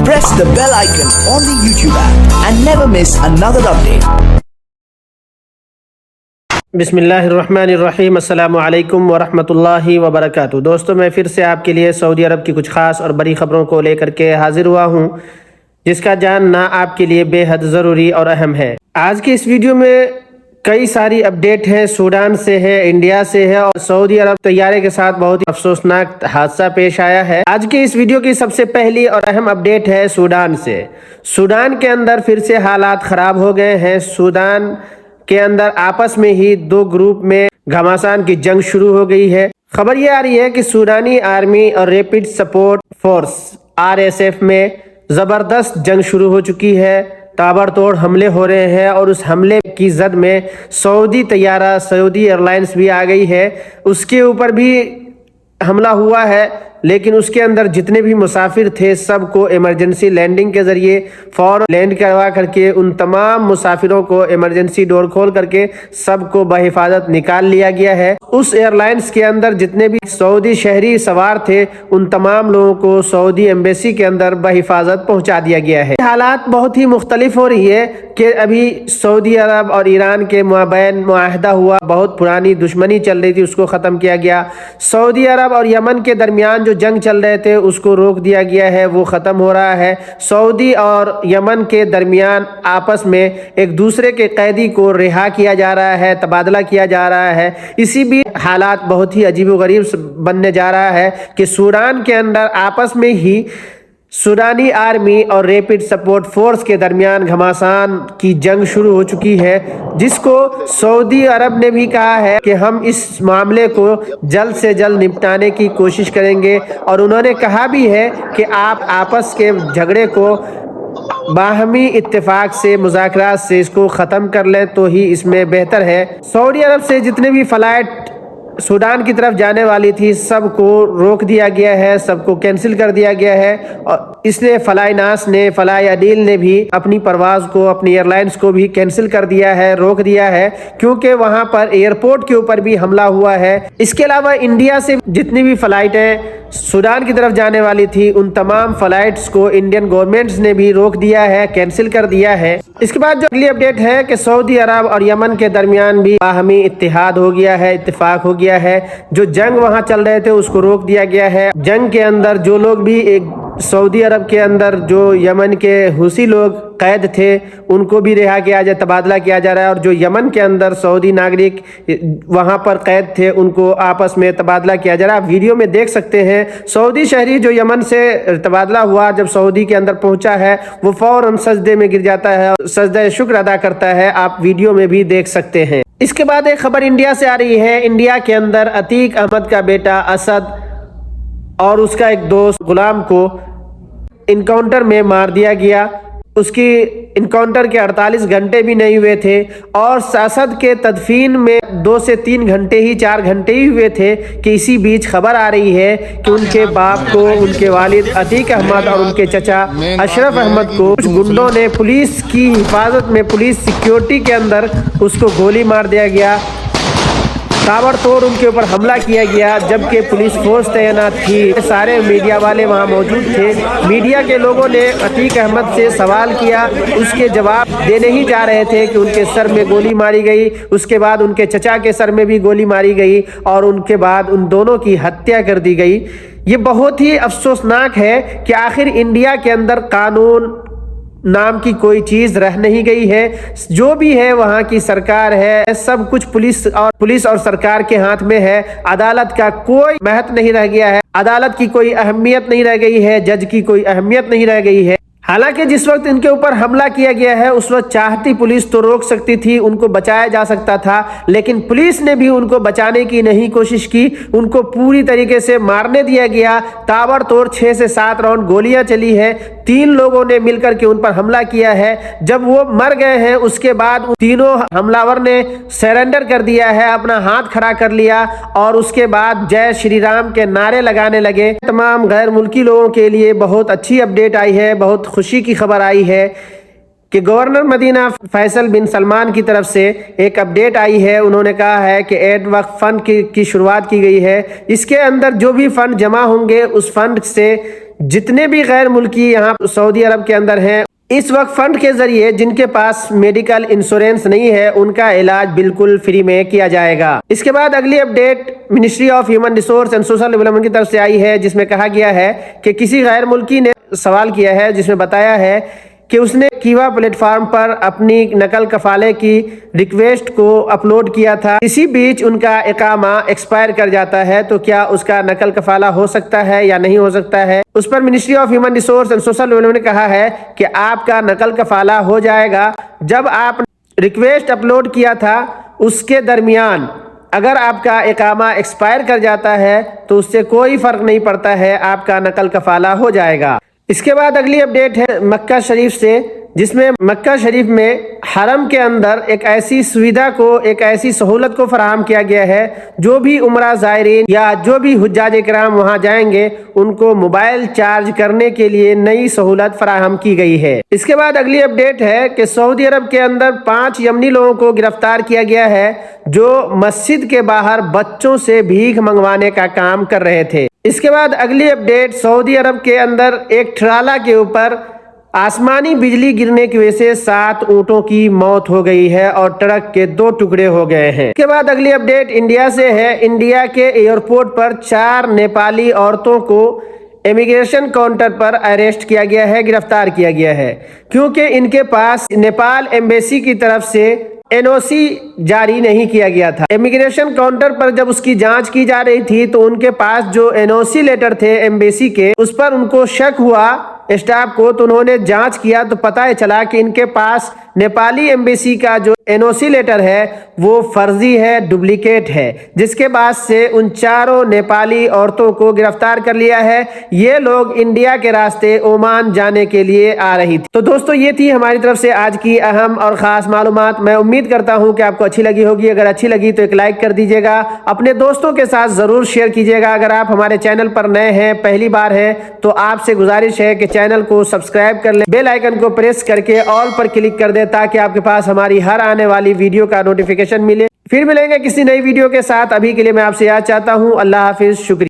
press the bell icon on the YouTube app and never miss another update. बिस्मिल्लाहिर्रहमानिर्रहीम अस्सलामु अलैकुम वरहमतुल्लाहि वबरकातुहू। दोस्तों, मैं फिर से आपके लिए सऊदी अरब की कुछ ख़ास और बड़ी ख़बरों को लेकर के हाजिर हुआ हूँ, जिसका जानना आपके लिए बेहद ज़रूरी और अहम है। आज की इस वीडियो में कई सारी अपडेट हैं। सूडान से है, इंडिया से है और सऊदी अरब तैयारे के साथ बहुत ही अफसोसनाक हादसा पेश आया है। आज के इस वीडियो की सबसे पहली और अहम अपडेट है सूडान से। सूडान के अंदर फिर से हालात ख़राब हो गए हैं। सूडान के अंदर आपस में ही दो ग्रुप में घमासान की जंग शुरू हो गई है। खबर ये आ रही है कि सूडानी आर्मी और रैपिड सपोर्ट फोर्स RSF में ज़बरदस्त जंग शुरू हो चुकी है। ताबड़तोड़ हमले हो रहे हैं और उस हमले की जद में सऊदी तैयारा, सऊदी एयरलाइंस भी आ गई है। उसके ऊपर भी हमला हुआ है, लेकिन उसके अंदर जितने भी मुसाफिर थे सबको इमरजेंसी लैंडिंग के ज़रिए फ़ौरन लैंड करवा करके उन तमाम मुसाफिरों को इमरजेंसी डोर खोल करके सबको बहिफाजत निकाल लिया गया है। उस एयरलाइंस के अंदर जितने भी सऊदी शहरी सवार थे उन तमाम लोगों को सऊदी एम्बेसी के अंदर बहिफाजत पहुंचा दिया गया है। हालात बहुत ही मुख्तलिफ हो रही है कि अभी सऊदी अरब और ईरान के माबैन मुआहदा हुआ, बहुत पुरानी दुश्मनी चल रही थी, उसको ख़त्म किया गया। सऊदी अरब और यमन के दरमियान जो जंग चल रहे थे उसको रोक दिया गया है, वो ख़त्म हो रहा है। सऊदी और यमन के दरमियान आपस में एक दूसरे के कैदी को रिहा किया जा रहा है, तबादला किया जा रहा है। इसी भी हालात बहुत ही अजीबोगरीब बनने जा रहा है कि सूडान के अंदर आपस में ही सूडानी आर्मी और रैपिड सपोर्ट फोर्स के दरमियान घमासान की जंग शुरू हो चुकी है, जिसको सऊदी अरब ने भी कहा है कि हम इस मामले को जल्द से जल्द निपटाने की कोशिश करेंगे। और उन्होंने कहा भी है कि आप आपस के झगड़े को बाहमी इत्तेफाक से, मुज़ाकरात से इसको ख़त्म कर लें तो ही इसमें बेहतर है। सऊदी अरब से जितने भी फ़्लाइट सूडान की तरफ जाने वाली थी सबको रोक दिया गया है, सबको कैंसिल कर दिया गया है। और इसलिए फ्लाईनास ने, फ्लाई अडील ने भी अपनी परवाज़ को, अपनी एयरलाइंस को भी कैंसिल कर दिया है, रोक दिया है, क्योंकि वहां पर एयरपोर्ट के ऊपर भी हमला हुआ है। इसके अलावा इंडिया से जितनी भी फ़्लाइटें सूडान की तरफ जाने वाली थी उन तमाम फ़्लाइट्स को इंडियन गवर्नमेंट्स ने भी रोक दिया है, कैंसिल कर दिया है। इसके बाद जो अगली अपडेट है कि सऊदी अरब और यमन के दरमियान भी बाहमी इत्तेहाद हो गया है, इत्तेफाक हो गया है। जो जंग वहां चल रहे थे उसको रोक दिया गया है। जंग के अंदर जो लोग भी एक सऊदी अरब के अंदर जो यमन के हुसी लोग कैद थे उनको भी रिहा किया जाए, तबादला किया जा रहा है। और जो यमन के अंदर सऊदी नागरिक वहां पर कैद थे उनको आपस में तबादला किया जा रहा है। वीडियो में देख सकते हैं सऊदी शहरी जो यमन से तबादला हुआ, जब सऊदी के अंदर पहुंचा है वो फौरन सजदे में गिर जाता है और सजदा शुक्र अदा करता है। आप वीडियो में भी देख सकते हैं। इसके बाद एक खबर इंडिया से आ रही है। इंडिया के अंदर अतीक अहमद का बेटा असद और उसका एक दोस्त गुलाम को इनकाउंटर में मार दिया गया। उसकी इनकाउंटर के 48 घंटे भी नहीं हुए थे और असद के तदफीन में 2 से 3 घंटे ही, 4 घंटे ही हुए थे कि इसी बीच खबर आ रही है कि उनके बाप को, उनके वालिद अतीक अहमद और उनके चचा अशरफ अहमद को कुछ गुंडों ने पुलिस की हिफाजत में, पुलिस सिक्योरिटी के अंदर उसको गोली मार दिया गया। ताबड़तोड़ उनके ऊपर हमला किया गया, जबकि पुलिस फोर्स तैनात थी। सारे मीडिया वाले वहां मौजूद थे। मीडिया के लोगों ने अतीक अहमद से सवाल किया, उसके जवाब देने ही जा रहे थे कि उनके सर में गोली मारी गई। उसके बाद उनके चचा के सर में भी गोली मारी गई और उनके बाद उन दोनों की हत्या कर दी गई। ये बहुत ही अफसोसनाक है कि आखिर इंडिया के अंदर कानून नाम की कोई चीज रह नहीं गई है। जो भी है वहां की सरकार है, सब कुछ पुलिस और सरकार के हाथ में है। अदालत का कोई महत्व नहीं रह गया है, अदालत की कोई अहमियत नहीं रह गई है, जज की कोई अहमियत नहीं रह गई है। हालांकि जिस वक्त इनके ऊपर हमला किया गया है उस वक्त चाहती पुलिस तो रोक सकती थी, उनको बचाया जा सकता था, लेकिन पुलिस ने भी उनको बचाने की नहीं कोशिश की। उनको पूरी तरीके से मारने दिया गया। ताबड़तोड़ 6 से 7 राउंड गोलियां चली है। 3 लोगों ने मिलकर के उन पर हमला किया है। जब वो मर गए हैं उसके बाद उन तीनों हमलावर ने सरेंडर कर दिया है, अपना हाथ खड़ा कर लिया और उसके बाद जय श्री राम के नारे लगाने लगे। तमाम गैर मुल्की लोगों के लिए बहुत अच्छी अपडेट आई है, बहुत खुशी की खबर आई है کہ گورنر مدینہ فیصل بن سلمان کی طرف سے ایک اپڈیٹ آئی ہے. انہوں نے کہا ہے کہ ایڈ وقف فنڈ کی شروعات کی گئی ہے. اس کے اندر جو بھی فنڈ جمع ہوں گے اس فنڈ سے جتنے بھی غیر ملکی یہاں سعودی عرب کے اندر ہیں اس وقت فنڈ کے ذریعے جن کے پاس میڈیکل انشورنس نہیں ہے ان کا علاج بالکل فری میں کیا جائے گا. اس کے بعد اگلی update ministry of human resource and social development کی طرف سے آئی ہے جس میں کہا گیا ہے کہ کسی غیر ملکی نے سوال کیا ہے جس میں بتایا ہے کہ اس نے کیوا پلیٹ فارم پر اپنی نقل کفالے کی ریکویسٹ کو اپلوڈ کیا تھا. اسی بیچ ان کا اقامہ ایکسپائر کر جاتا ہے تو کیا اس کا نقل کفالہ ہو سکتا ہے یا نہیں ہو سکتا ہے. اس پر ministry of human resource and social development نے کہا ہے کہ آپ کا نقل کفالہ ہو جائے گا. جب آپ ریکویسٹ اپلوڈ کیا تھا اس کے درمیان اگر آپ کا اقامہ ایکسپائر کر جاتا ہے تو اس سے کوئی فرق نہیں پڑتا ہے, آپ کا نقل کفالہ ہو جائے گا. اس کے بعد اگلی اپڈیٹ ہے مکہ شریف سے جس میں مکہ شریف میں حرم کے اندر ایک ایسی سویدھا کو ایک ایسی سہولت کو فراہم کیا گیا ہے جو بھی عمرہ زائرین یا جو بھی حجاج کرام وہاں جائیں گے ان کو موبائل چارج کرنے کے لیے نئی سہولت فراہم کی گئی ہے. اس کے بعد اگلی اپڈیٹ ہے کہ سعودی عرب کے اندر 5 یمنی لوگوں کو گرفتار کیا گیا ہے جو مسجد کے باہر بچوں سے بھیک منگوانے کا کام کر رہے تھے. اس کے بعد اگلی اپڈیٹ سعودی عرب کے اندر ایک ٹرالا کے اوپر آسمانی بجلی گرنے کی وجہ سے 7 اونٹوں کی موت ہو گئی ہے اور ٹرک کے 2 ٹکڑے ہو گئے ہیں. اس کے بعد اگلی اپڈیٹ انڈیا سے ہے. انڈیا کے ایئرپورٹ پر 4 نیپالی عورتوں کو امیگریشن کاؤنٹر پر اریسٹ کیا گیا ہے, گرفتار کیا گیا ہے کیونکہ ان کے پاس نیپال ایمبیسی کی طرف سے NOC جاری نہیں کیا گیا تھا. امیگریشن کاؤنٹر پر جب اس کی جانچ کی جا رہی تھی تو ان کے پاس جو NOC لیٹر تھے ایمبیسی کے اس پر ان کو شک ہوا اسٹاف کو, تو انہوں نے جانچ کیا تو پتہ چلا کہ ان کے پاس نیپالی ایمبیسی کا جو NOC لیٹر ہے وہ فرضی ہے, ڈپلیکیٹ ہے, جس کے بعد سے ان 4 نیپالی عورتوں کو گرفتار کر لیا ہے. یہ لوگ انڈیا کے راستے عمان جانے کے لیے آ رہی تھی. تو دوستو یہ تھی ہماری طرف سے آج کی اہم اور خاص معلومات. میں امید کرتا ہوں کہ آپ کو اچھی لگی ہوگی. اگر اچھی لگی تو ایک لائک کر دیجیے گا, اپنے دوستوں کے ساتھ ضرور شیئر کیجیے گا. اگر آپ ہمارے چینل پر نئے ہیں, پہلی بار ہیں, تو آپ سے گزارش ہے کہ چینل کو سبسکرائب کر لیں, بیل آئیکن کو پریس کر کے آل پر کلک کر دیں تاکہ آپ کے پاس ہماری ہر آنے والی ویڈیو کا نوٹیفیکیشن ملے. پھر ملیں گے کسی نئی ویڈیو کے ساتھ. ابھی کے لیے میں آپ سے یاد چاہتا ہوں اللہ حافظ, شکریہ.